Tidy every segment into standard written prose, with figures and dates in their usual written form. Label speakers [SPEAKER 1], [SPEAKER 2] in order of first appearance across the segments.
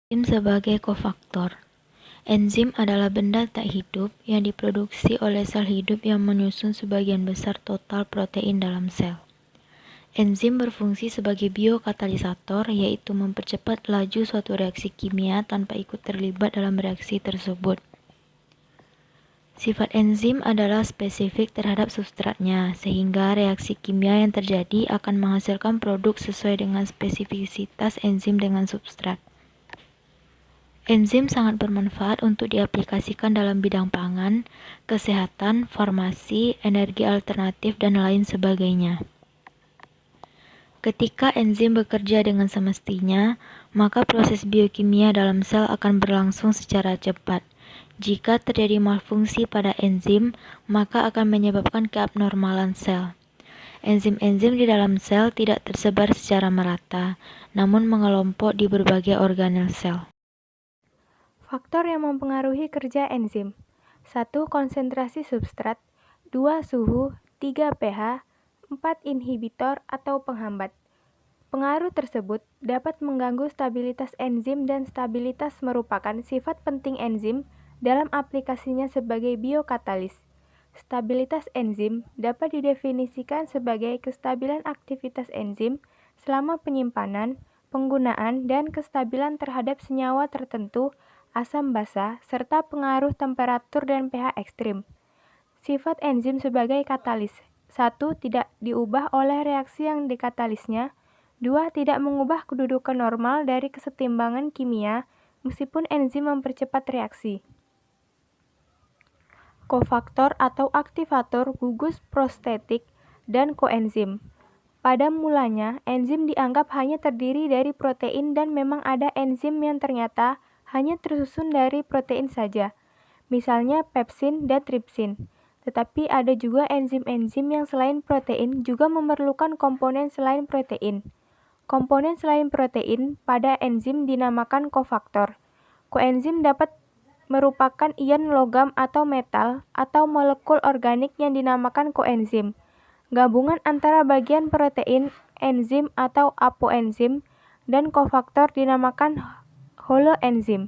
[SPEAKER 1] Enzim sebagai kofaktor. Enzim adalah benda tak hidup yang diproduksi oleh sel hidup yang menyusun sebagian besar total protein dalam sel. Enzim berfungsi sebagai biokatalisator, yaitu mempercepat laju suatu reaksi kimia tanpa ikut terlibat dalam reaksi tersebut. Sifat enzim adalah spesifik terhadap substratnya, sehingga reaksi kimia yang terjadi akan menghasilkan produk sesuai dengan spesifisitas enzim dengan substrat. Enzim sangat bermanfaat untuk diaplikasikan dalam bidang pangan, kesehatan, farmasi, energi alternatif, dan lain sebagainya. Ketika enzim bekerja dengan semestinya, maka proses biokimia dalam sel akan berlangsung secara cepat. Jika terjadi malfungsi pada enzim, maka akan menyebabkan keabnormalan sel. Enzim-enzim di dalam sel tidak tersebar secara merata, namun mengelompok di berbagai organel sel.
[SPEAKER 2] Faktor yang mempengaruhi kerja enzim. 1. Konsentrasi substrat, 2. Suhu, 3. pH, 4. Inhibitor atau penghambat. Pengaruh tersebut dapat mengganggu stabilitas enzim dan stabilitas merupakan sifat penting enzim dalam aplikasinya sebagai biokatalis. Stabilitas enzim dapat didefinisikan sebagai kestabilan aktivitas enzim selama penyimpanan, penggunaan, dan kestabilan terhadap senyawa tertentu, asam basa, serta pengaruh temperatur dan pH ekstrim. Sifat enzim sebagai katalis. 1. Tidak diubah oleh reaksi yang dikatalisnya. 2. Tidak mengubah kedudukan normal dari kesetimbangan kimia meskipun enzim mempercepat reaksi. Kofaktor atau aktivator gugus prostetik dan koenzim. Pada mulanya, enzim dianggap hanya terdiri dari protein dan memang ada enzim yang ternyata hanya tersusun dari protein saja, misalnya pepsin dan tripsin. Tetapi ada juga enzim-enzim yang selain protein juga memerlukan komponen selain protein. Komponen selain protein pada enzim dinamakan kofaktor. Koenzim dapat merupakan ion logam atau metal atau molekul organik yang dinamakan koenzim. Gabungan antara bagian protein, enzim atau apoenzim, dan kofaktor dinamakan holoenzim.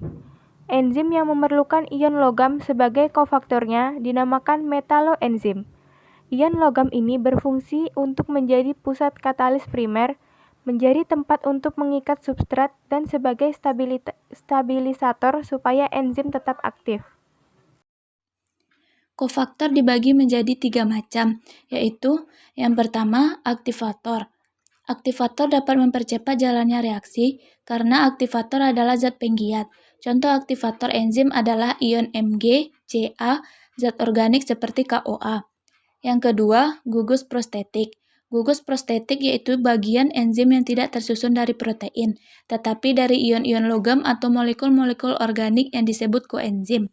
[SPEAKER 2] Enzim yang memerlukan ion logam sebagai kofaktornya dinamakan metaloenzim. Ion logam ini berfungsi untuk menjadi pusat katalis primer, menjadi tempat untuk mengikat substrat, dan sebagai stabilisator supaya enzim tetap aktif.
[SPEAKER 3] Kofaktor dibagi menjadi 3 macam, yaitu yang pertama, aktivator. Aktivator dapat mempercepat jalannya reaksi karena aktivator adalah zat penggiat. Contoh aktivator enzim adalah ion Mg, Ca, zat organik seperti KOA. Yang kedua, gugus prostetik. Gugus prostetik yaitu bagian enzim yang tidak tersusun dari protein, tetapi dari ion-ion logam atau molekul-molekul organik yang disebut koenzim.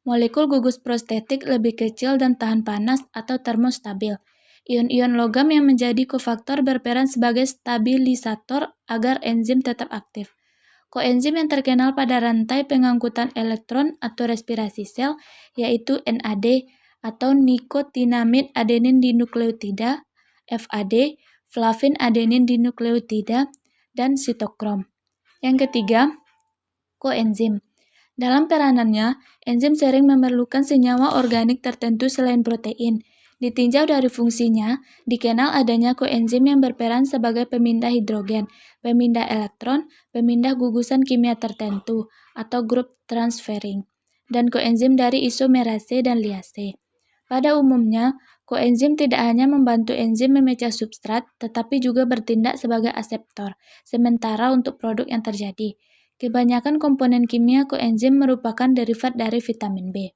[SPEAKER 3] Molekul gugus prostetik lebih kecil dan tahan panas atau termostabil. Ion-ion logam yang menjadi kofaktor berperan sebagai stabilisator agar enzim tetap aktif. Koenzim yang terkenal pada rantai pengangkutan elektron atau respirasi sel yaitu NAD atau nikotinamid adenin dinukleotida, FAD, flavin adenin dinukleotida, dan sitokrom. Yang ketiga, koenzim. Dalam peranannya, enzim sering memerlukan senyawa organik tertentu selain protein. Ditinjau dari fungsinya, dikenal adanya koenzim yang berperan sebagai pemindah hidrogen, pemindah elektron, pemindah gugusan kimia tertentu, atau grup transferring, dan koenzim dari isomerase dan liase. Pada umumnya, koenzim tidak hanya membantu enzim memecah substrat, tetapi juga bertindak sebagai aseptor, sementara untuk produk yang terjadi. Kebanyakan komponen kimia koenzim merupakan derivat dari vitamin B.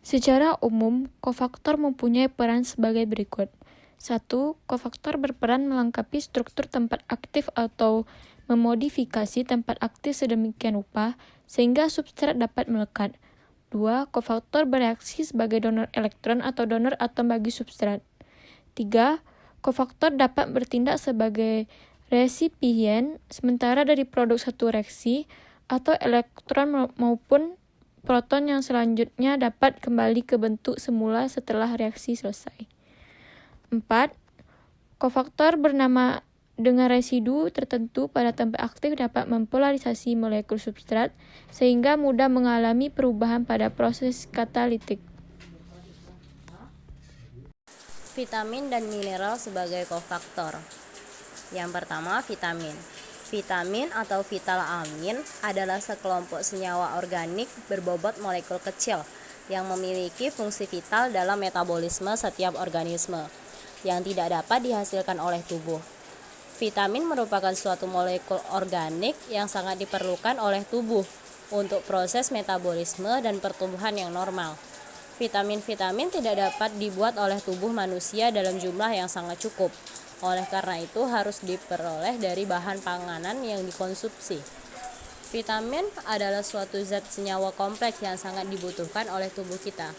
[SPEAKER 4] Secara umum, kofaktor mempunyai peran sebagai berikut. 1. Kofaktor berperan melengkapi struktur tempat aktif atau memodifikasi tempat aktif sedemikian rupa sehingga substrat dapat melekat. 2. Kofaktor bereaksi sebagai donor elektron atau donor atom bagi substrat. 3. Kofaktor dapat bertindak sebagai resipien sementara dari produk satu reaksi atau elektron maupun proton yang selanjutnya dapat kembali ke bentuk semula setelah reaksi selesai. 4. Kofaktor bernama dengan residu tertentu pada tempat aktif dapat mempolarisasi molekul substrat sehingga mudah mengalami perubahan pada proses katalitik.
[SPEAKER 5] Vitamin dan mineral sebagai kofaktor. Yang pertama, vitamin. Vitamin atau vital amin adalah sekelompok senyawa organik berbobot molekul kecil yang memiliki fungsi vital dalam metabolisme setiap organisme yang tidak dapat dihasilkan oleh tubuh. Vitamin merupakan suatu molekul organik yang sangat diperlukan oleh tubuh untuk proses metabolisme dan pertumbuhan yang normal. Vitamin-vitamin tidak dapat dibuat oleh tubuh manusia dalam jumlah yang sangat cukup. Oleh karena itu harus diperoleh dari bahan panganan yang dikonsumsi. Vitamin adalah suatu zat senyawa kompleks yang sangat dibutuhkan oleh tubuh kita.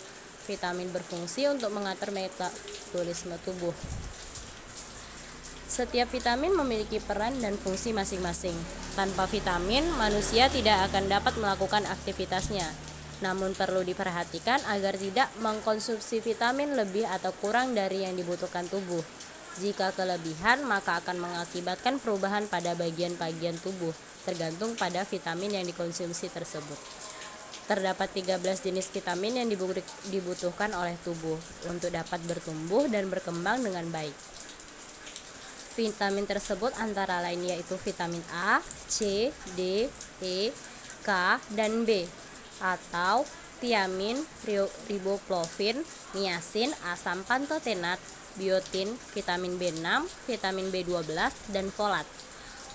[SPEAKER 5] Vitamin berfungsi untuk mengatur metabolisme tubuh. Setiap vitamin memiliki peran dan fungsi masing-masing. Tanpa vitamin, manusia tidak akan dapat melakukan aktivitasnya. Namun perlu diperhatikan agar tidak mengkonsumsi vitamin lebih atau kurang dari yang dibutuhkan tubuh. Jika kelebihan, maka akan mengakibatkan perubahan pada bagian-bagian tubuh, tergantung pada vitamin yang dikonsumsi tersebut. Terdapat 13 jenis vitamin yang dibutuhkan oleh tubuh untuk dapat bertumbuh dan berkembang dengan baik. Vitamin tersebut antara lain yaitu vitamin A, C, D, E, K, dan B, atau tiamin, riboflavin, niacin, asam pantotenat, biotin, vitamin B6, vitamin B12, dan folat.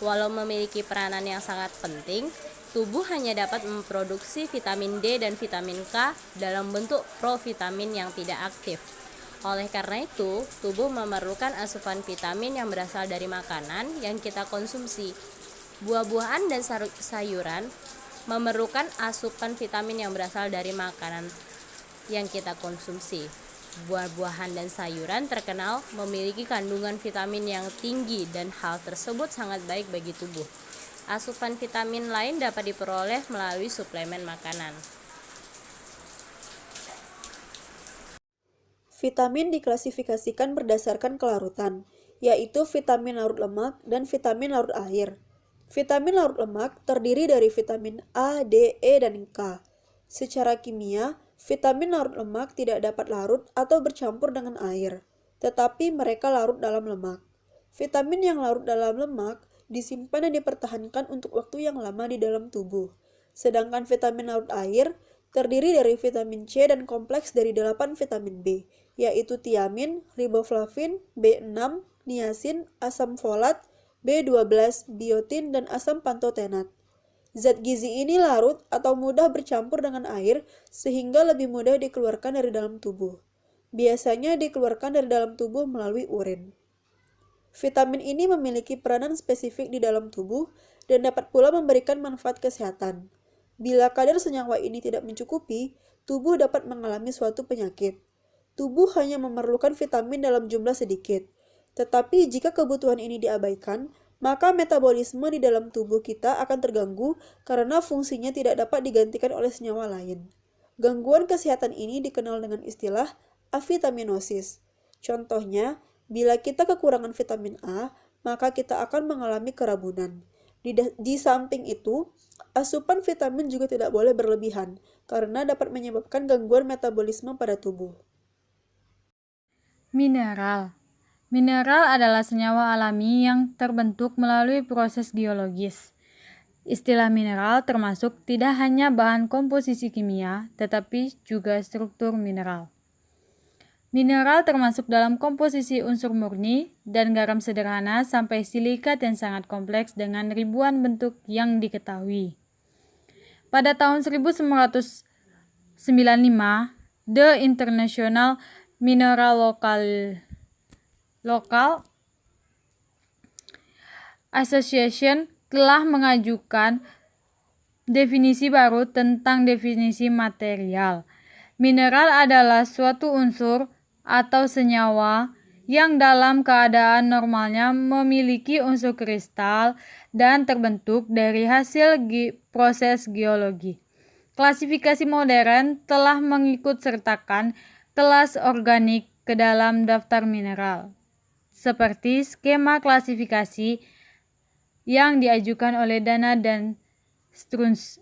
[SPEAKER 5] Walau memiliki peranan yang sangat penting, tubuh hanya dapat memproduksi vitamin D dan vitamin K dalam bentuk provitamin yang tidak aktif. Oleh karena itu, tubuh memerlukan asupan vitamin yang berasal dari makanan yang kita konsumsi. Buah-buahan dan sayuran memerlukan asupan vitamin yang berasal dari makanan yang kita konsumsi. Buah-buahan dan sayuran terkenal memiliki kandungan vitamin yang tinggi dan hal tersebut sangat baik bagi tubuh. Asupan vitamin lain dapat diperoleh melalui suplemen makanan.
[SPEAKER 6] Vitamin diklasifikasikan berdasarkan kelarutan, yaitu vitamin larut lemak dan vitamin larut air. Vitamin larut lemak terdiri dari vitamin A, D, E, dan K. Secara kimia, vitamin larut lemak tidak dapat larut atau bercampur dengan air, tetapi mereka larut dalam lemak. Vitamin yang larut dalam lemak disimpan dan dipertahankan untuk waktu yang lama di dalam tubuh. Sedangkan vitamin larut air terdiri dari vitamin C dan kompleks dari 8 vitamin B, yaitu tiamin, riboflavin, B6, niacin, asam folat, B12, biotin, dan asam pantotenat. Zat gizi ini larut atau mudah bercampur dengan air sehingga lebih mudah dikeluarkan dari dalam tubuh. Biasanya dikeluarkan dari dalam tubuh melalui urin. Vitamin ini memiliki peranan spesifik di dalam tubuh dan dapat pula memberikan manfaat kesehatan. Bila kadar senyawa ini tidak mencukupi, tubuh dapat mengalami suatu penyakit. Tubuh hanya memerlukan vitamin dalam jumlah sedikit. Tetapi jika kebutuhan ini diabaikan, maka metabolisme di dalam tubuh kita akan terganggu karena fungsinya tidak dapat digantikan oleh senyawa lain. Gangguan kesehatan ini dikenal dengan istilah avitaminosis. Contohnya, bila kita kekurangan vitamin A, maka kita akan mengalami kerabunan. Di samping itu, asupan vitamin juga tidak boleh berlebihan karena dapat menyebabkan gangguan metabolisme pada tubuh.
[SPEAKER 3] Mineral. Mineral adalah senyawa alami yang terbentuk melalui proses geologis. Istilah mineral termasuk tidak hanya bahan komposisi kimia, tetapi juga struktur mineral. Mineral termasuk dalam komposisi unsur murni dan garam sederhana sampai silikat yang sangat kompleks dengan ribuan bentuk yang diketahui. Pada tahun 1995, The International Mineral Local Association telah mengajukan definisi baru tentang definisi material. Mineral adalah suatu unsur atau senyawa yang dalam keadaan normalnya memiliki unsur kristal dan terbentuk dari hasil proses geologi. Klasifikasi modern telah mengikut sertakan kelas organik ke dalam daftar mineral.
[SPEAKER 7] seperti skema klasifikasi yang diajukan oleh Dana dan Strunz